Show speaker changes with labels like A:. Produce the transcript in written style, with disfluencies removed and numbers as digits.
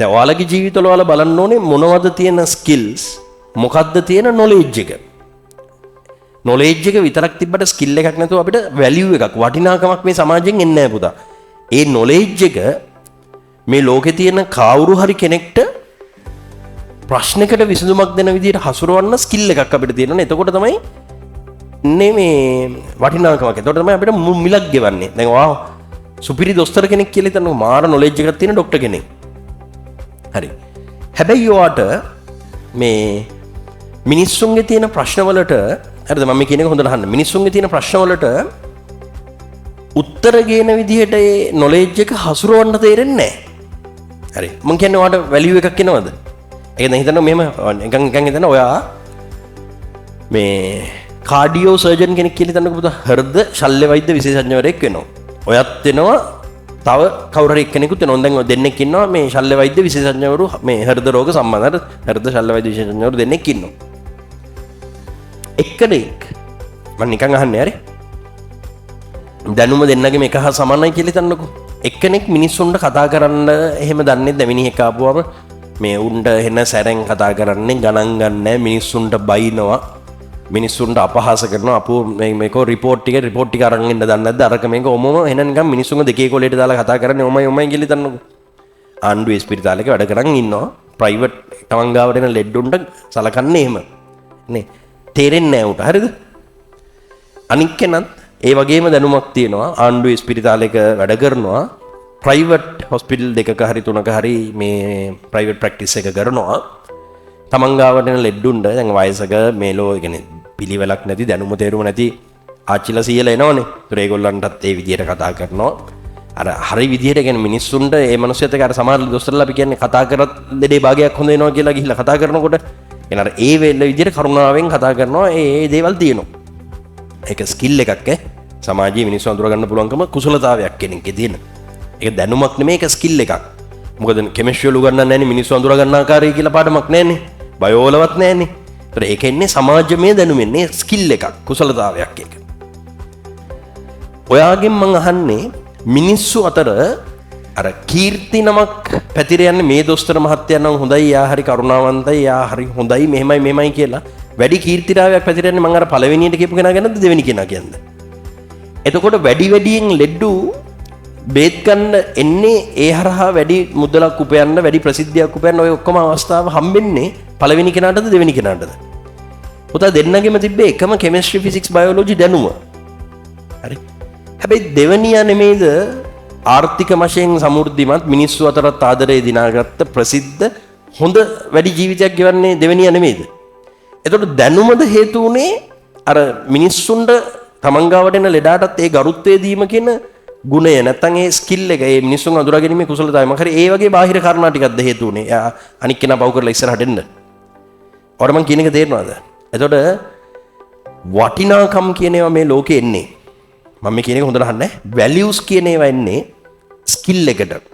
A: දැන් ඔයාලගේ ජීවිතවල ඔයාලා බලන්න ඕනේ මොනවද තියෙන ස්කිල්ස් මොකද්ද තියෙන නොලෙජ් එක. නොලෙජ් එක විතරක් තිබ්බට ස්කිල් එකක් නැතුව අපිට වැලියු එකක් වටිනාකමක් මේ සමාජයෙන් එන්නේ නැහැ පුතා. ඒ නොලෙජ් එක මේ ලෝකේ තියෙන කවුරු හරි කෙනෙක්ට ප්‍රශ්නයකට විසඳුමක් දෙන විදිහට හසුරවන්න ස්කිල් එකක් අපිට තියෙනවා. එතකොට තමයි මේ වටිනාකමක්. එතකොට තමයි අපිට මිලක් ගෙවන්නේ. දැන් ඔයා සුපිරි දොස්තර කෙනෙක් කියලා හිතන්නකො මාර නොලෙජ් එකක් තියෙන ડોක්ටර් කෙනෙක්. හරි. හැබැයි ඔයාට මේ මිනිස්සුන්ගේ තියෙන ප්‍රශ්නවලට හරිද මම කියන එක හොඳට අහන්න. මිනිස්සුන්ගේ තියෙන ප්‍රශ්නවලට උත්තර ගේන විදිහට ඒ නොලෙජ් එක හසුරවන්න තේරෙන්නේ නැහැ. හරි. මම කියන්නේ ඔයාට වැලියු එකක් එනවද? ඒක දැන් හිතන්න මෙහෙම නිකන් හිතන්න ඔයා මේ කාඩියෝ සර්ජන් කෙනෙක් කියලා හිතන්නකො පුතා හෘද ශල්‍ය වෛද්‍ය විශේෂඥවරයෙක් වෙනවා. ඔයත් වෙනවා තව කවුරු හරි එක්කෙනෙකුත් වෙනවා. දැන් ඔය දෙන්නෙක් ඉන්නවා මේ ශල්‍ය වෛද්‍ය විශේෂඥවරු මේ හෘද රෝග සම්බන්ධ හෘද ශල්‍ය වෛද්‍ය විශේෂඥවරු දෙන්නෙක් ඉන්නවා. එක්කෙනෙක් මම නිකන් අහන්නේ හරි. දැනුම දෙන්නගේම එක හා සමානයි කියලා හිතන්නකො. එක්කෙනෙක් මිනිස්සුන්ට කතා කරන්න එහෙම දන්නේ නැද්ද මිනිහෙක් ආපුවම මේ උන්ට එන සැරෙන් කතා කරන්නේ ගණන් ගන්නෑ මිනිස්සුන්ට බයිනවා මිනිස්සුන්ට අපහාස කරනවා අපෝ මේකෝ රිපෝට් ටික අරන් එන්න දන්නේ නැද්ද අරක මේක ඔමම එන නිකන් මිනිස්සුන්ගේ දෙකේ කොලේට දාලා කතා කරන්නේ ඔමයි කියලා හිතන්නකො. ආණ්ඩුවේ ස්පිරිතාලයක වැඩ කරන් ඉන්නවා ප්‍රයිවට් තමන් ගාවට එන ලෙඩ්ඩුන්ට සලකන්නේ එහෙම නේ තේරෙන්නේ නැහැ උට හරිද? අනික් කෙනත් ඒ වගේම දැනුමක් තියෙනවා ආණ්ඩුවේ ස්පිරිතාලයක වැඩ කරනවා ප්‍රයිවට් හොස්පිටල් දෙකක හරි තුනක හරි මේ ප්‍රයිවට් ප්‍රැක්ටිස් එක කරනවා තමන් ගාවට එන ලෙඩ්ඩුන්ට දැන් වයසක මේලෝ කියන්නේ පිළිවෙලක් නැති දැනුම තේරුම නැති ආච්චිලා සීයලා එනවනේ. ඒතර ඒගොල්ලන්ටත් ඒ විදිහට කතා කරනවා. අර හරි විදිහට කියන්නේ මිනිස්සුන්ට ඒ මනුස්සයත් එක්ක අර සමහර දොස්තරලා අපි කියන්නේ කතා කරත් දෙඩේ භාගයක් හොඳ වෙනවා කියලා ගිහිල්ලා කතා කරනකොට එන අර ඒ වෙල විදිහට කරුණාවෙන් කතා කරනවා ඒ දේවල් තියෙනවා. ඒක ස්කිල් එකක් සමාජයේ මිනිස්සු අඳුර ගන්න පුළුවන්කම කුසලතාවයක් කෙනෙක්ගේ තියෙන. ඒක දැනුමක් නෙමෙයි ඒක ස්කිල් එකක්. මොකද කෙමිස්ට්‍රි වල උගන්වන්නේ නැන්නේ මිනිස්සු අඳුර ගන්න ආකාරය කියලා පාඩමක් නැන්නේ. බයෝ වලවත් නැන්නේ. ඒතර ඒක එන්නේ සමාජමය දැනුමෙන්නේ ස්කිල් එකක් කුසලතාවයක් ඒක. ඔයාගෙන් මං අහන්නේ මිනිස්සු අතර අර කීර්ති නමක් පැතිර යන්නේ මේ දොස්තර මහත්තයා නම් හොඳයි යා හරි කරුණාවන්තයි යා හරි හොඳයි මෙහෙමයි කියලා වැඩි කීර්තිරාවයක් පැතිර යන්නේ මං අර පළවෙනියට කියපු කෙනා ගැනද දෙවෙනි කෙනා කියන්නේ. එතකොට වැඩියෙන් ලෙඩ්ඩු බේත් ගන්න එන්නේ ඒ හරහා වැඩි මුදලක් උපයන්න වැඩි ප්‍රසිද්ධියක් උපයන්න ඔය ඔක්කොම අවස්ථාව හම්බෙන්නේ පළවෙනි කෙනාටද දෙවෙනි කෙනාටද? පුතා දෙන්නගෙම තිබ්බේ එකම කෙමිස්ට්‍රි ෆිසික්ස් බයෝලොජි දැනුම. හරි. හැබැයි දෙවෙනියා නෙමෙයිද ආර්ථික වශයෙන් සමෘද්ධිමත් මිනිස්සු අතරත් ආදරය දිනාගත්ත ප්‍රසිද්ධ හොඳ වැඩි ජීවිතයක් ගෙවන්නේ දෙවෙනියා නෙමෙයිද? එතකොට දැනුමද හේතු උනේ අර මිනිස්සුන්ට තමන් ගාවට එන ලෙඩාටත් ඒ ගරුත්වය දීම කියන ගුණය නැත්තම් ඒ ස්කිල් එක ඒ මිනිස්සුන් අඳුරා ගැනීමේ කුසලතාවය මම හරි ඒ වගේ බාහිර කාරණා ටිකක්ද හේතු උනේ. අනික් කෙනා පව් කරලා ඉස්සරහට එන්න. ඔර මං කියන එක තේරෙනවද? එතකොට වටිනාකම් කියන ඒවා මේ ලෝකේ එන්නේ. මම මේ කියන එක හොඳට අහන්න. වැලියුස් කියන ඒවා එන්නේ ස්කිල් එකට.